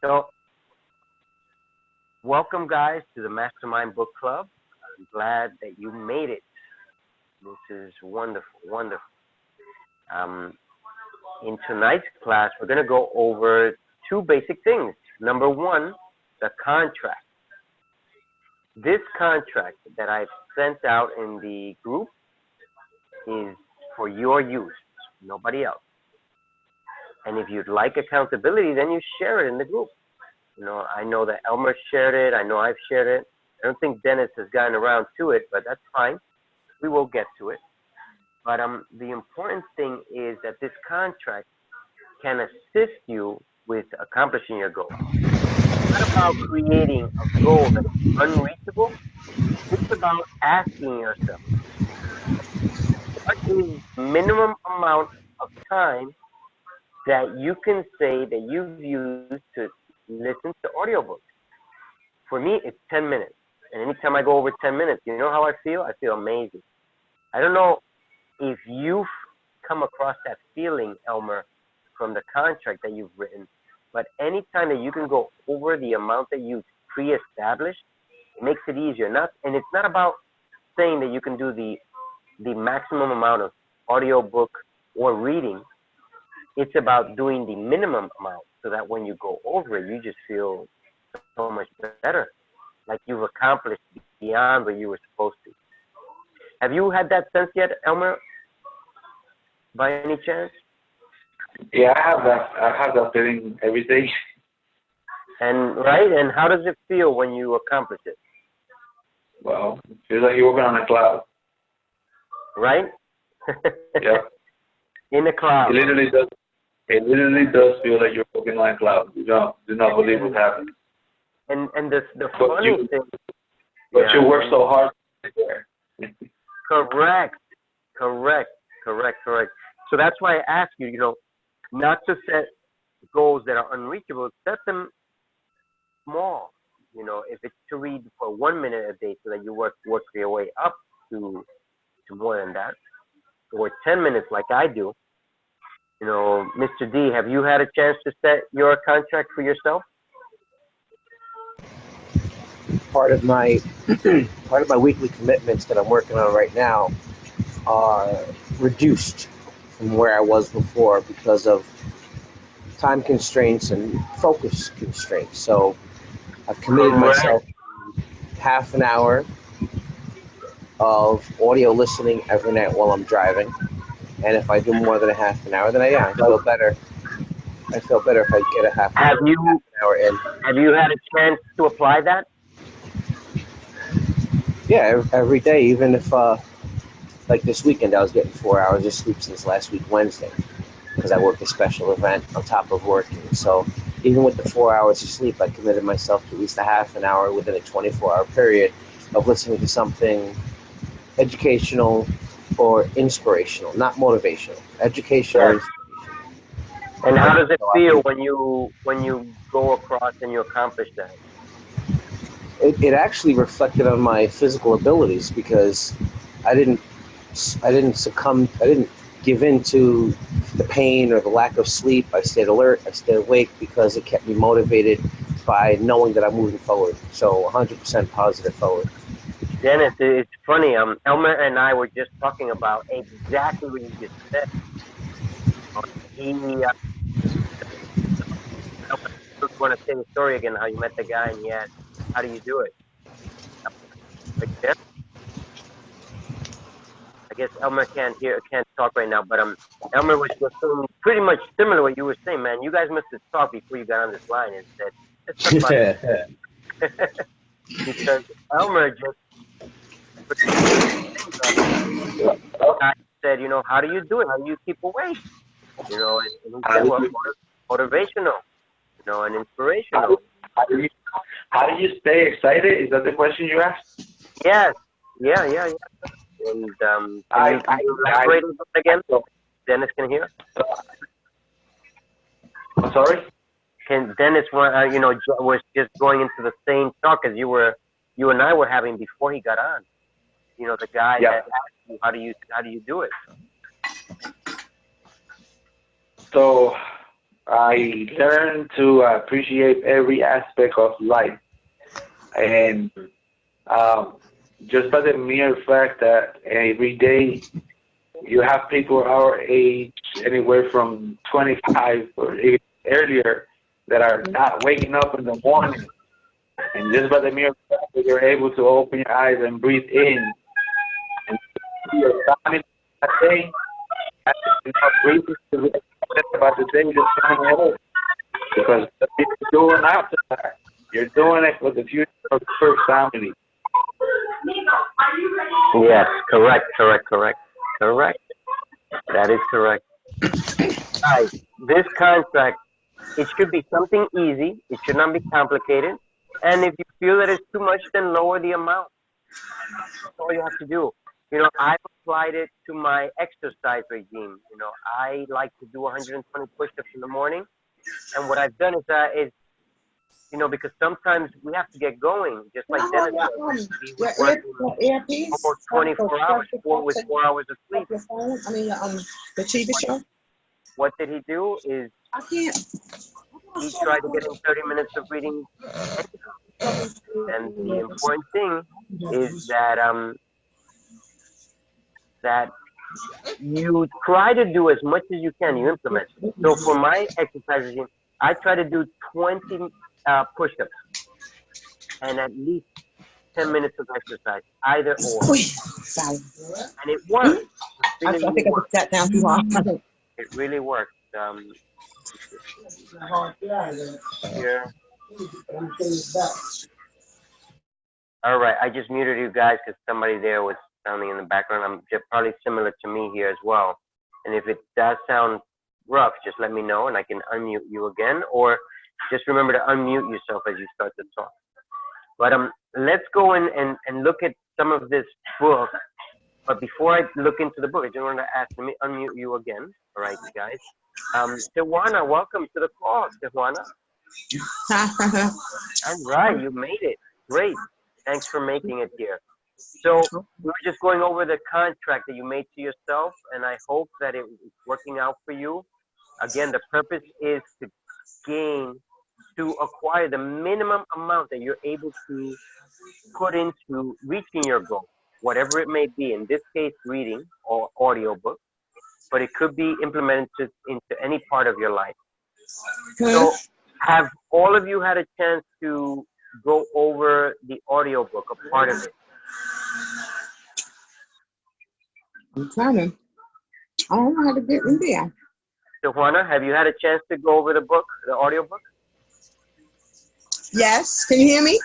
So, welcome, guys, to the Mastermind Book Club. I'm glad that you made it. This is wonderful, wonderful. Um, in tonight's class, we're going to go over two basic things. Number one, the contract. This contract that I've sent out in the group is for your use, nobody else. And if you'd like accountability, then you share it in the group. I know that Elmer shared it. I know I've shared it. I don't think Dennis has gotten around to it, but that's fine. We will get to it. But the important thing is that this contract can assist you with accomplishing your goal. It's not about creating a goal that is unreachable. It's about asking yourself, what is the minimum amount of time that you can say that you've used to listen to audiobooks? For me, it's 10 minutes. And anytime I go over 10 minutes, you know how I feel? I feel amazing. I don't know if you've come across that feeling, Elmer, from the contract that you've written, but anytime that you can go over the amount that you've pre-established, it makes it easier. And it's not about saying that you can do the maximum amount of audiobook or reading. It's about doing the minimum amount so that when you go over it, you just feel so much better, like you've accomplished beyond what you were supposed to. Have you had that sense yet, Elmer, by any chance? Yeah, I have that feeling every day. And how does it feel when you accomplish it? Well, it feels like you're working on a cloud. Right? Yeah. In the cloud. It literally does. It literally does feel like you're working on a cloud. You do not believe what's happening. And the funny thing. But you work so hard to get there. Correct. So that's why I ask you, not to set goals that are unreachable, set them small. If it's to read for 1 minute a day so that you work your way up to more than that, or 10 minutes like I do. Mr. D, have you had a chance to set your contract for yourself? Part of my weekly commitments that I'm working on right now are reduced from where I was before because of time constraints and focus constraints. So I've committed myself to half an hour of audio listening every night while I'm driving. And if I do more than a half an hour, then I feel better. I feel better if I get a half an hour in. Have you had a chance to apply that? Yeah, every day, even if, like this weekend, I was getting 4 hours of sleep since last week, Wednesday, because I worked a special event on top of working. So even with the 4 hours of sleep, I committed myself to at least a half an hour within a 24-hour period of listening to something educational or inspirational, not motivational, educational. Yes. And how does it feel when you go across and you accomplish that? It actually reflected on my physical abilities because I didn't give in to the pain or the lack of sleep. I stayed alert, I stayed awake because it kept me motivated by knowing that I'm moving forward. So 100% positive forward. Dennis, it's funny. Elmer and I were just talking about exactly what you just said. He just want to say the story again, how you met the guy and he asked, how do you do it? I guess Elmer can't talk right now, but Elmer was just saying pretty much similar to what you were saying, man. You guys must have talked before you got on this line and said, let's talk about it. Because Elmer just said, how do you do it? How do you keep awake? And he said, well, motivational, and inspirational. How do you stay excited? Is that the question you asked? Yes. Yeah. And can you elaborate again? Dennis can hear. I'm sorry. Can Dennis was just going into the same talk as you and I were having before he got on. The guy that asked you, how do you do it? So I learned to appreciate every aspect of life. And just by the mere fact that every day you have people our age, anywhere from 25 or even earlier, that are not waking up in the morning. And just by the mere fact that you're able to open your eyes and breathe in and see your family that day, breathing to be about the day just coming ahead. Because you're doing after that, you're doing it for the future of the first family. Yes, correct. That is correct. Guys, this contract, it should be something easy. It should not be complicated. And if you feel that it's too much, then lower the amount. That's all you have to do. I've applied it to my exercise regime. I like to do 120 push-ups in the morning. And what I've done is because sometimes we have to get going, just like Dennis said. He was working almost 24 hours with 4 hours of sleep. The TV show. What did he do is he tried to get in 30 minutes of reading. And the important thing is that you try to do as much as you can. You implement. So for my exercise regime, I try to do 20 push-ups and at least 10 minutes of exercise, either or. And it works. I think I just sat down too hard. It really works. Here. All right, I just muted you guys because somebody there was sounding in the background. I'm just probably similar to me here as well. And if it does sound rough, just let me know and I can unmute you again, or just remember to unmute yourself as you start to talk. But let's go in and look at some of this book. But before I look into the book, I just wanted to ask, let me unmute you again. All right, you guys. Tijuana, welcome to the call, Tijuana. All right, you made it. Great. Thanks for making it here. So we're just going over the contract that you made to yourself, and I hope that it's working out for you. Again, the purpose is to acquire the minimum amount that you're able to put into reaching your goal, whatever it may be. In this case, reading or audiobook, but it could be implemented into any part of your life. So have all of you had a chance to go over the audiobook, a part of it? I'm trying to. I don't know how to get in there. Tijuana, have you had a chance to go over the book, the audiobook? Yes. Can you hear me?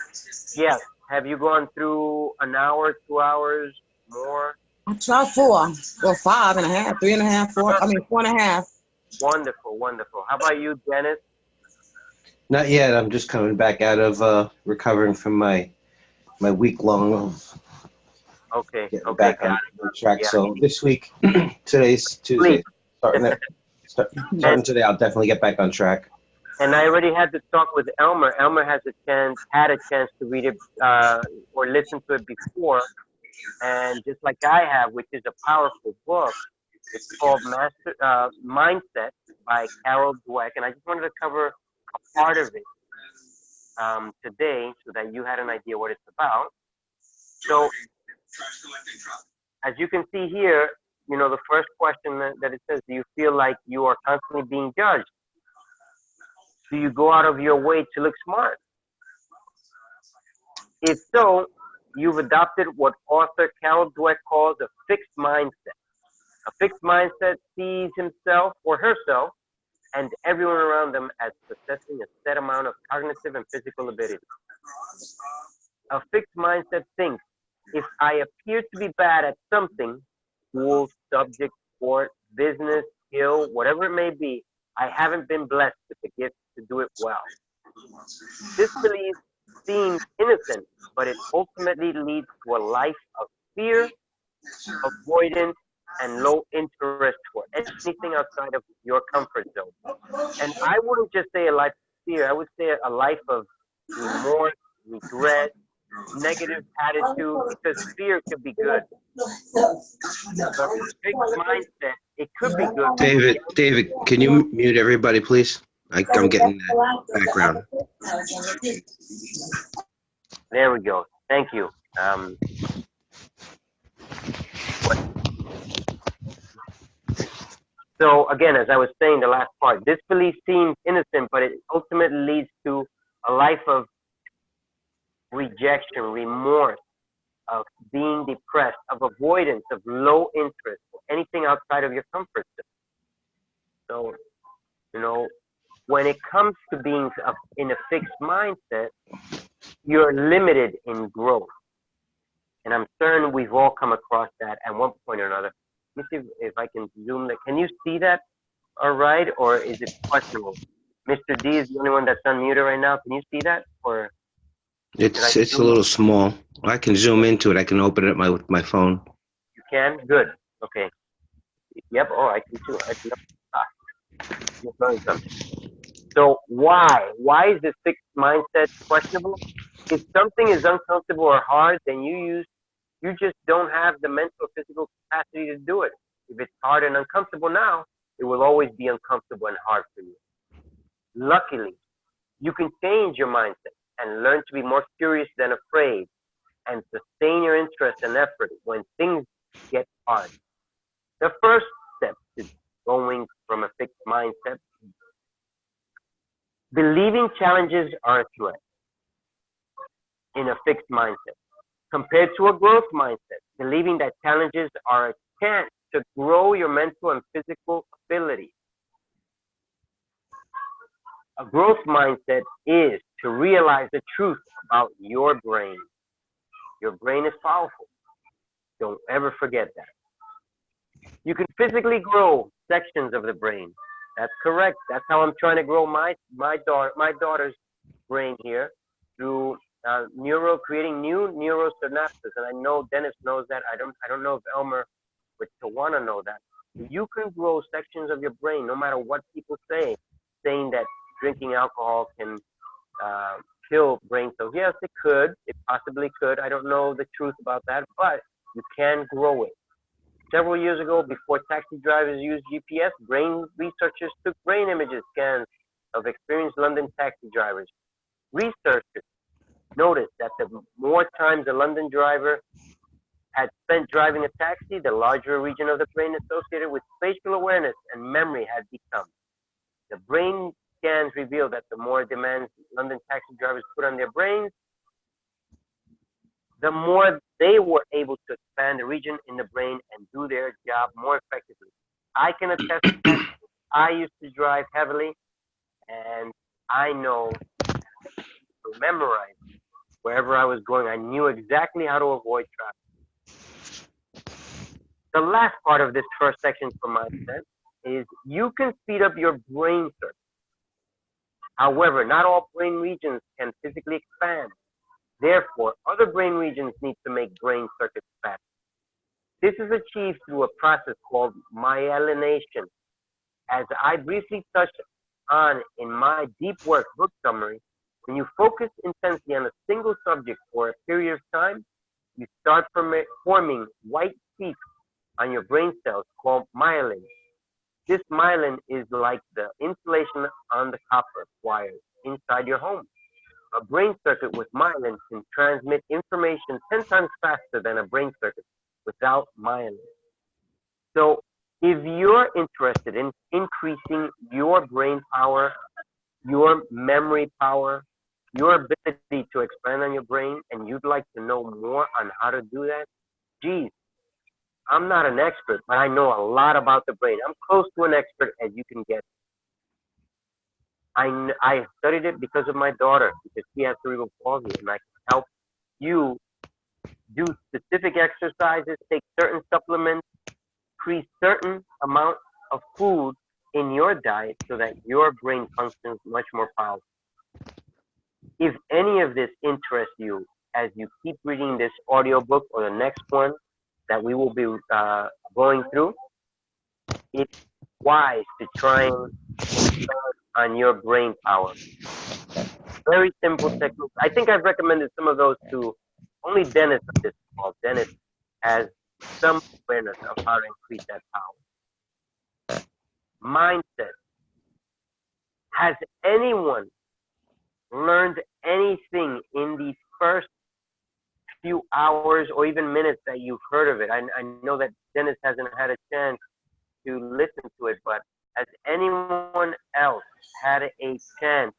Yes. Have you gone through an hour, 2 hours, more? I tried 4 or 5.5, 3.5, 4. I mean 4.5. Wonderful, wonderful. How about you, Dennis? Not yet. I'm just coming back out of recovering from my week-long. Okay. Back on track. Yeah. So this week, today's Tuesday. Starting today, I'll definitely get back on track. And I already had to talk with Elmer. Elmer had a chance to read it or listen to it before. And just like I have, which is a powerful book, it's called Mindset by Carol Dweck. And I just wanted to cover a part of it today so that you had an idea what it's about. So as you can see here, the first question that it says, do you feel like you are constantly being judged? Do you go out of your way to look smart? If so, you've adopted what author Carol Dweck calls a fixed mindset. A fixed mindset sees himself or herself and everyone around them as possessing a set amount of cognitive and physical ability. A fixed mindset thinks, if I appear to be bad at something, school, subject, sport, business, skill, whatever it may be, I haven't been blessed with the gift to do it well. This belief seems innocent, but it ultimately leads to a life of fear, avoidance, and low interest for anything outside of your comfort zone. And I wouldn't just say a life of fear, I would say a life of remorse, regret, negative attitude, because fear could be good. But a fixed mindset, it could be good. David, can you mute everybody, please? I'm getting that background. There we go. Thank you. So again, as I was saying, the last part, this belief seems innocent, but it ultimately leads to a life of rejection, remorse, of being depressed, of avoidance, of low interest, anything outside of your comfort zone. So, you know, when it comes to being in a fixed mindset, you're limited in growth. And I'm certain we've all come across that at one point or another. Let me see if I can zoom that. Can you see that all right? Or is it questionable? Mr. D is the only one that's unmuted right now. Can you see that? Or it's a little small. I can zoom into it. I can open it with my phone. You can? Good. Okay. Yep. Oh, I can too. You're learning something. So why? Why is this fixed mindset questionable? If something is uncomfortable or hard, then you just don't have the mental or physical capacity to do it. If it's hard and uncomfortable now, it will always be uncomfortable and hard for you. Luckily, you can change your mindset and learn to be more curious than afraid and sustain your interest and effort when things get hard. The first step is going from a fixed mindset. Believing challenges are a threat in a fixed mindset, compared to a growth mindset, believing that challenges are a chance to grow your mental and physical ability. A growth mindset is to realize the truth about your brain. Your brain is powerful. Don't ever forget that. You can physically grow sections of the brain. That's correct. That's how I'm trying to grow my daughter's brain here through creating new neurosynapses. And I know Dennis knows that. I don't know if Elmer would want to know that. You can grow sections of your brain no matter what people say, saying that drinking alcohol can kill brain cells. Yes, it could. It possibly could. I don't know the truth about that, but you can grow it. Several years ago, before taxi drivers used GPS, brain researchers took brain images scans of experienced London taxi drivers. Researchers noticed that the more times a London driver had spent driving a taxi, the larger a region of the brain associated with spatial awareness and memory had become. The brain scans revealed that the more demands London taxi drivers put on their brains, the more they were able to expand the region in the brain and do their job more effectively. I can attest to that. I used to drive heavily, and I know to memorize wherever I was going. I knew exactly how to avoid traffic. The last part of this first section from mindset is you can speed up your brain circuits. However, not all brain regions can physically expand. Therefore, other brain regions need to make brain circuits faster. This is achieved through a process called myelination. As I briefly touched on in my deep work book summary, when you focus intensely on a single subject for a period of time, you start forming white sheaths on your brain cells called myelin. This myelin is like the insulation on the copper wires inside your home. A brain circuit with myelin can transmit information 10 times faster than a brain circuit without myelin. So if you're interested in increasing your brain power, your memory power, your ability to expand on your brain, and you'd like to know more on how to do that, geez, I'm not an expert, but I know a lot about the brain. I'm close to an expert as you can get. I studied it because of my daughter, because she has cerebral palsy, and I can help you do specific exercises, take certain supplements, increase certain amount of food in your diet so that your brain functions much more powerful. If any of this interests you as you keep reading this audiobook or the next one that we will be going through, it's wise to try and expand on your brain power. Very simple techniques. I think I've recommended some of those to only Dennis on this call. Dennis has some awareness of how to increase that power. Mindset. Has anyone learned anything in these first few hours or even minutes that you've heard of it? I know that Dennis hasn't had a chance to listen to it, but has anyone else had a chance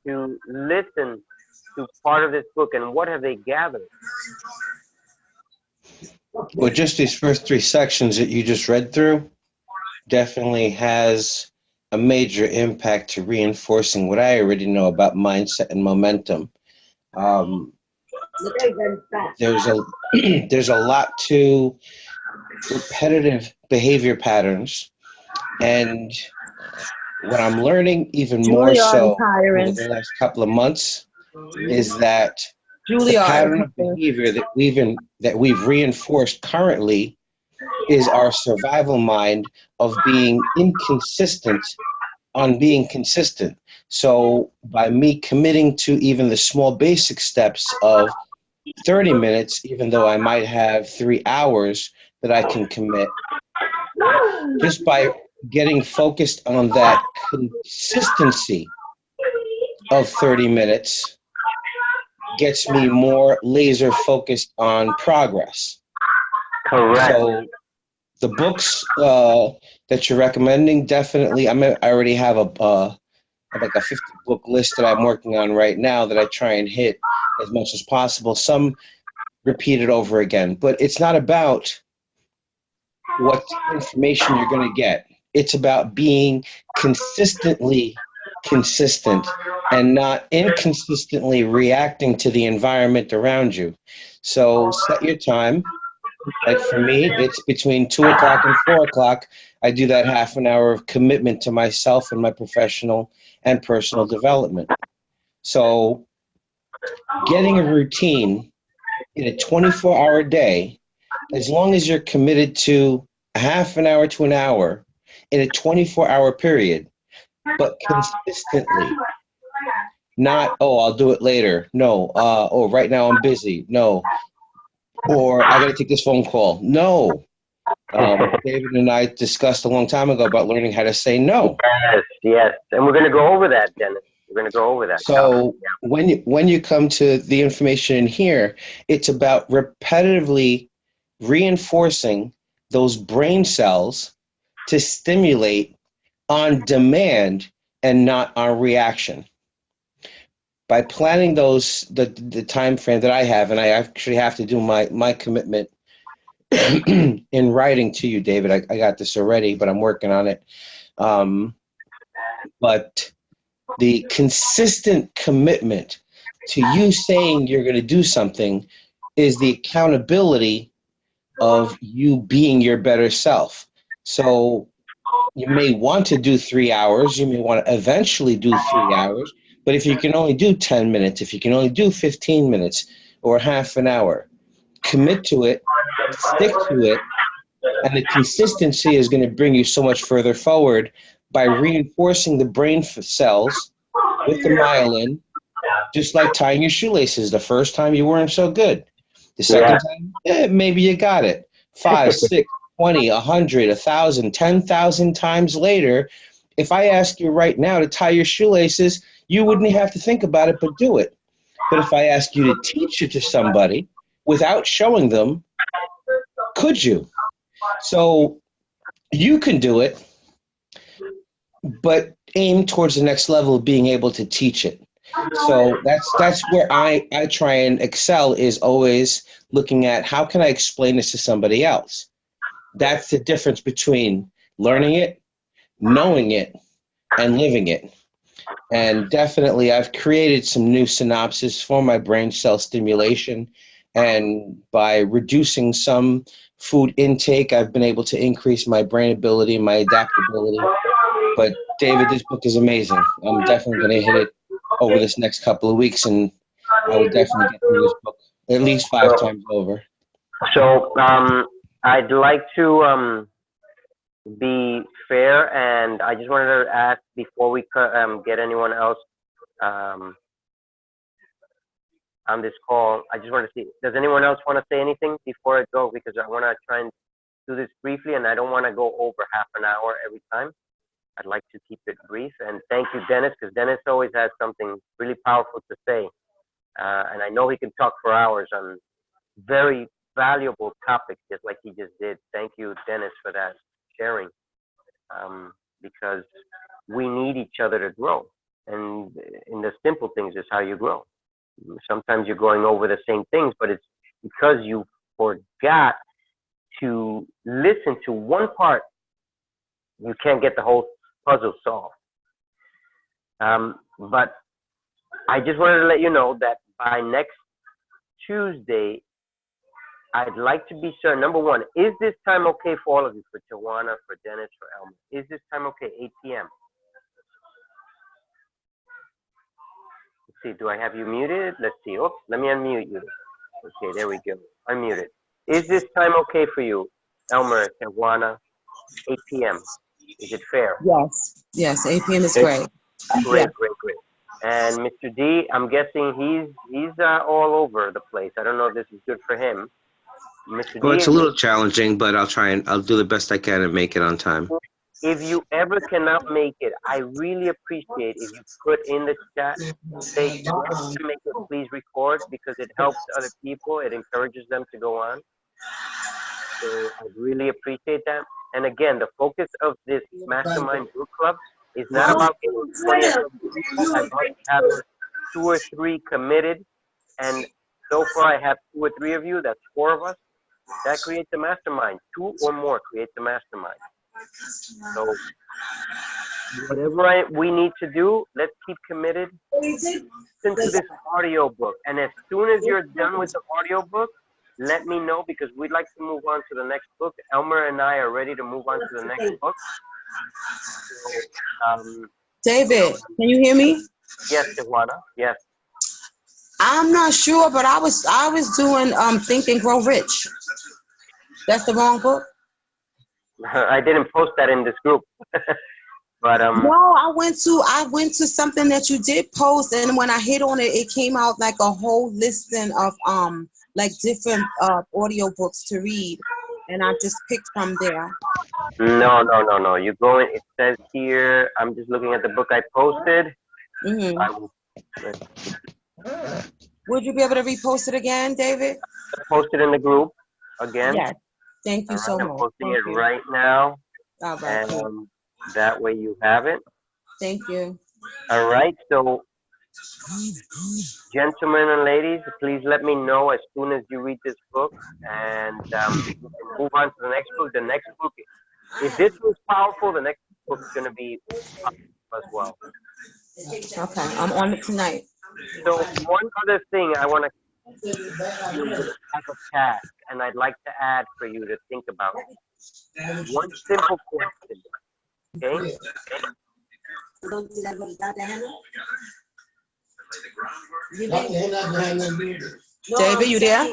to listen to part of this book, and what have they gathered? Well, just these first three sections that you just read through definitely has a major impact to reinforcing what I already know about mindset and momentum. There's a there's a lot to repetitive behavior patterns, and what I'm learning even more so over the last couple of months is that the pattern of behavior that we've reinforced currently is our survival mind of being inconsistent on being consistent. So by me committing to even the small basic steps of 30 minutes, even though I might have 3 hours that I can commit, just by getting focused on that consistency of 30 minutes gets me more laser focused on progress. Correct. So the books that you're recommending, definitely, I already have like a 50 book list that I'm working on right now that I try and hit as much as possible. Some repeated over again, but it's not about what information you're going to get. It's about being consistently consistent and not inconsistently reacting to the environment around you. So set your time. Like for me, it's between 2 o'clock and 4 o'clock. I do that half an hour of commitment to myself and my professional and personal development. So getting a routine in a 24-hour day, as long as you're committed to a half an hour to an hour in a 24-hour period, but consistently, not, oh, I'll do it later. No, oh, right now I'm busy. No, or I got to take this phone call. No. David and I discussed a long time ago about learning how to say no. Yes, yes. And we're going to go over that, Dennis. We're going to go over that. So when you come to the information in here, it's about repetitively reinforcing those brain cells to stimulate on demand and not on reaction. By planning the time frame that I have, and I actually have to do my commitment in writing to you, David. I got this already, but I'm working on it. But the consistent commitment to you saying you're going to do something is the accountability of you being your better self. So you may want to do 3 hours. You may want to eventually do 3 hours. But if you can only do 10 minutes, if you can only do 15 minutes or half an hour, commit to it, stick to it, and the consistency is going to bring you so much further forward by reinforcing the brain cells with the myelin, just like tying your shoelaces. The first time you weren't so good. The second time, maybe you got it. 5, 6, 20, 100, 1,000, 10,000 times later, if I ask you right now to tie your shoelaces, you wouldn't have to think about it, but do it. But if I ask you to teach it to somebody without showing them, could you? So you can do it, but aim towards the next level of being able to teach it. So that's where I try and excel, is always looking at how can I explain this to somebody else. That's the difference between learning it, knowing it, and living it. And definitely I've created some new synapses for my brain cell stimulation. And by reducing some food intake, I've been able to increase my brain ability and my adaptability. But David, this book is amazing. I'm definitely going to hit it over this next couple of weeks, and I will definitely get through this book at least 5 times over. So I'd like to be fair, and I just wanted to ask before we get anyone else on this call. I just want to see, does anyone else want to say anything before I go? Because I want to try and do this briefly, and I don't want to go over half an hour every time. I'd like to keep it brief. And thank you, Dennis, because Dennis always has something really powerful to say. And I know he can talk for hours on very valuable topics, just like he just did. Thank you, Dennis, for that sharing. Because we need each other to grow. And in the simple things is how you grow. Sometimes you're going over the same things, but it's because you forgot to listen to one part, you can't get the whole puzzle solved. But I just wanted to let you know that by next Tuesday, I'd like to be sure. Number one, is this time okay for all of you? For Tawana, for Dennis, for Elmer? Is this time okay? 8 p.m. Let's see. Do I have you muted? Let's see. Oh, let me unmute you. Okay, there we go. Unmuted. Is this time okay for you, Elmer, Tawana? 8 p.m. Is it fair? Yes. Yes. 8 p.m. is great. Great, great, great. And Mr. D, I'm guessing he's all over the place. I don't know if this is good for him. Mr. Well, D, it's a little challenging, but I'll do the best I can and make it on time. if you ever cannot make it, I really appreciate if you put in the chat, say, if you can make it, please record, because it helps other people. It encourages them to go on. So I really appreciate that. And again, the focus of this Mastermind Book Club is not about getting 20 people. I'd like to have 2 or 3 committed. And so far I have 2 or 3 of you. That's 4 of us. That creates a mastermind. 2 or more creates a mastermind. So whatever we need to do, let's keep committed. Listen to this audio book. And as soon as you're done with the audio book, let me know, because we'd like to move on to the next book. Elmer and I are ready to move on to the next book. So, David, can you hear me? yes, Tawana. Yes. I'm not sure, but I was doing Think and Grow Rich. That's the wrong book? I didn't post that in this group. But no, I went to something that you did post, and when I hit on it, it came out like a whole listing of like different audio books to read, and I just picked from there. No. You go in, it says here, I'm just looking at the book I posted. Mm-hmm. Would you be able to repost it again, David? Post it in the group again. Yes. Thank you so much. I'm posting it right now. All right. And that way you have it. Thank you. All right. So, gentlemen and ladies, please let me know as soon as you read this book, and we can move on to the next book. The next book, if this was powerful, the next book is going to be powerful as well. Okay, I'm on it tonight. So one other thing I want to have a task, and I'd like to add for you to think about. One simple question, okay? David, you there?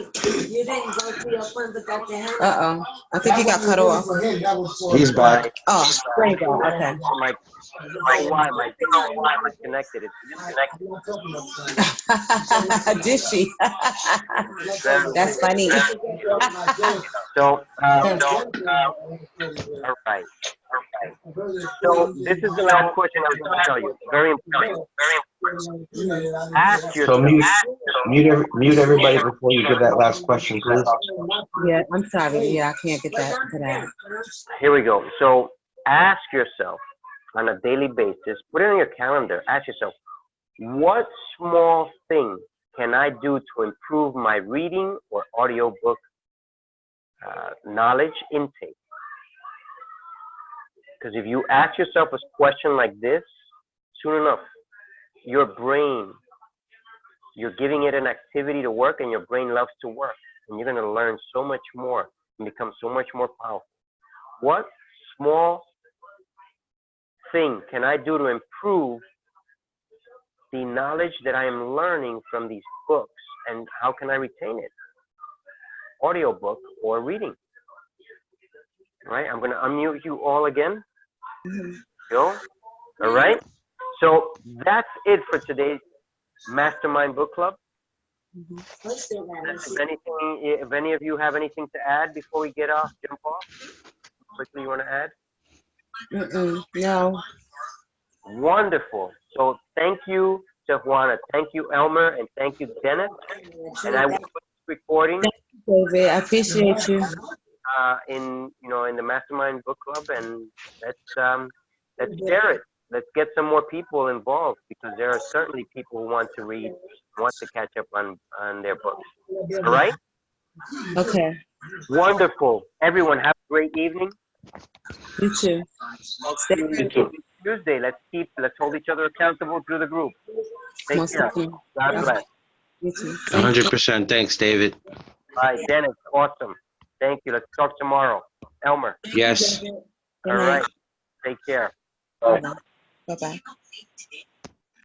Uh-oh. I think he got cut off. He's back. Oh, there you go. Okay. My connected. It's disconnected. Did she? That's funny. So, all right. So this is the last question I was going to tell you. Very important. Ask yourself. So mute everybody before you give that last question, please. Yeah, I'm sorry. Yeah, I can't get that to that. Here we go. So ask yourself on a daily basis, put it on your calendar, ask yourself, what small thing can I do to improve my reading or audiobook knowledge intake? Because if you ask yourself a question like this, soon enough, your brain, you're giving it an activity to work, and your brain loves to work, and you're going to learn so much more and become so much more powerful. What small thing can I do to improve the knowledge that I am learning from these books, and how can I retain it? Audiobook or reading. All right, I'm going to unmute you all again. Go. All right. So that's it for today's Mastermind Book Club. If any of you have anything to add before we get off, jump off. Quickly, you want to add? No. Wonderful. So thank you, Juana. Thank you, Elmer, and thank you, Dennis. And I will put this recording David, I appreciate you. in the Mastermind Book Club, and let's share it. Let's get some more people involved, because there are certainly people who want to read, want to catch up on their books. All right? Okay. Wonderful. Everyone, have a great evening. You too. See you Tuesday. Let's hold each other accountable through the group. Take Most care. definitely. God bless. You too. 100%. Thanks, David. All right, Dennis, awesome. Thank you. Let's talk tomorrow. Elmer. Yes. Good All night. right. Take care. Bye-bye.